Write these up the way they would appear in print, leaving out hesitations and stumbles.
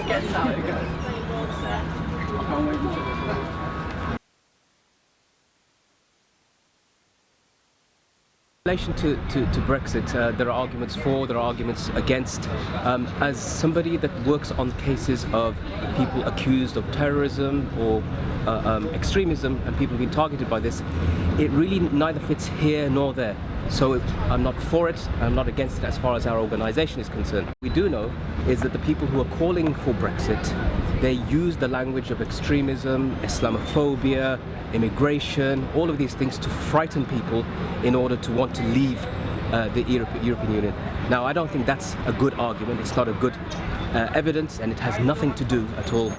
In relation to Brexit, there are arguments for, there are arguments against. As somebody that works on cases of people accused of terrorism or extremism and people being targeted by this, it really neither fits here nor there. So I'm not for it, I'm not against it as far as our organisation is concerned. What we do know is that the people who are calling for Brexit, they use the language of extremism, Islamophobia, immigration, all of these things to frighten people in order to want to leave the European Union. Now, I don't think that's a good argument, it's not a good evidence, and it has nothing to do at all.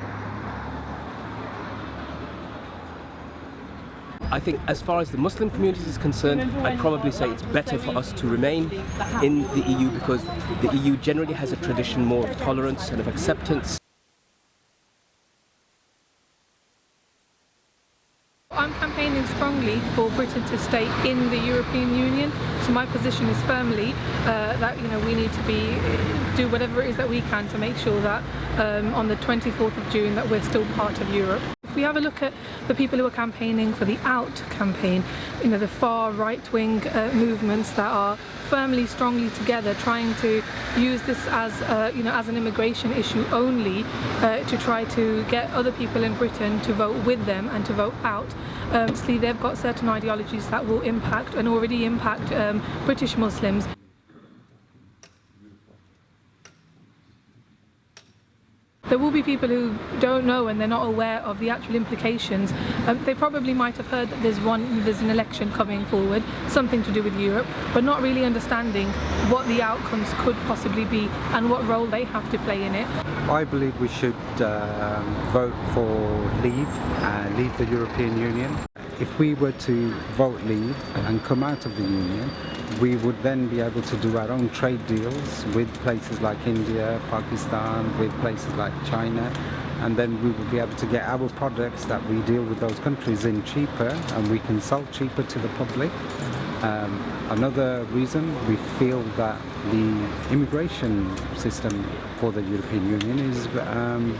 I think as far as the Muslim community is concerned, I'd probably say it's better for us to remain in the EU because the EU generally has a tradition more of tolerance and of acceptance. I'm campaigning strongly for Britain to stay in the European Union. So my position is firmly that we need to do whatever it is that we can to make sure that on the 24th of June that we're still part of Europe. If we have a look at the people who are campaigning for the Out campaign, the far right-wing movements that are firmly, strongly together, trying to use this as as an immigration issue only to try to get other people in Britain to vote with them and to vote out. Obviously, they've got certain ideologies that will impact and already impact British Muslims. There will be people who don't know and they're not aware of the actual implications. They probably might have heard that there's an election coming forward, something to do with Europe, but not really understanding what the outcomes could possibly be and what role they have to play in it. I believe we should vote for leave the European Union. If we were to vote leave and come out of the Union, we would then be able to do our own trade deals with places like India, Pakistan, with places like China, and then we would be able to get our products that we deal with those countries in cheaper, and we can sell cheaper to the public. Another reason, we feel that the immigration system for the European Union is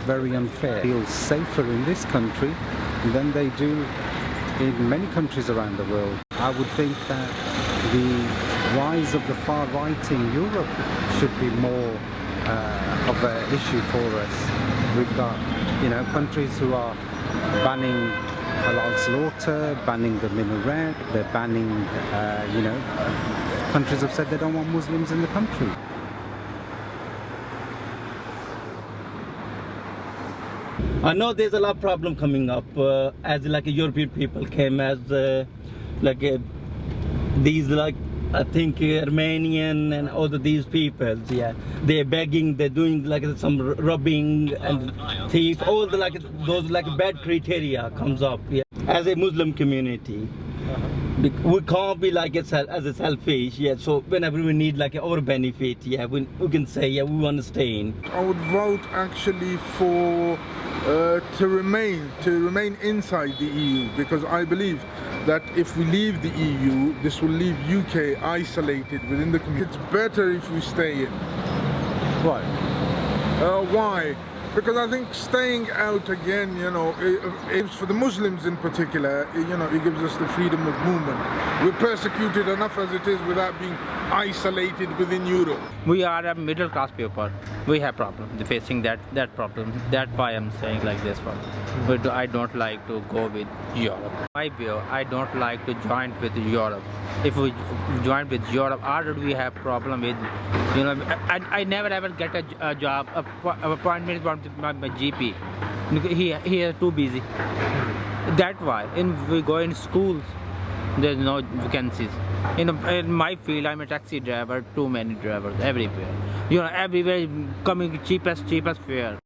very unfair. It feels safer in this country than they do in many countries around the world. I would think that the rise of the far right in Europe should be more of an issue for us. We've got, countries who are banning halal slaughter, banning the minaret, they're banning, countries have said they don't want Muslims in the country. I know there's a lot of problem coming up as European people came as these I think Armenian and all of these people, yeah, they're begging, they're doing some robbing and thief, all those bad criteria comes up. Yeah. As a Muslim community, we can't be as a selfish, yeah. So whenever we need our benefit, yeah, we can say, yeah, we want to stay in. I would vote actually for to remain inside the EU, because I believe that if we leave the EU, this will leave UK isolated within the community. It's better if we stay in. Why? Why? Because I think staying out again, it's for the Muslims in particular, it gives us the freedom of movement. We're persecuted enough as it is without being isolated within Europe. We are a middle class people. We have problem facing that problem. That's why I'm saying like this one. But I don't like to go with Europe. My view, I don't like to join with Europe. If we join with Europe, already we have problem with, I never ever get a job, appointment from my GP. He is too busy. That's why. We go in schools, there's no vacancies. In my field, I'm a taxi driver, too many drivers everywhere. Everywhere coming cheapest fare.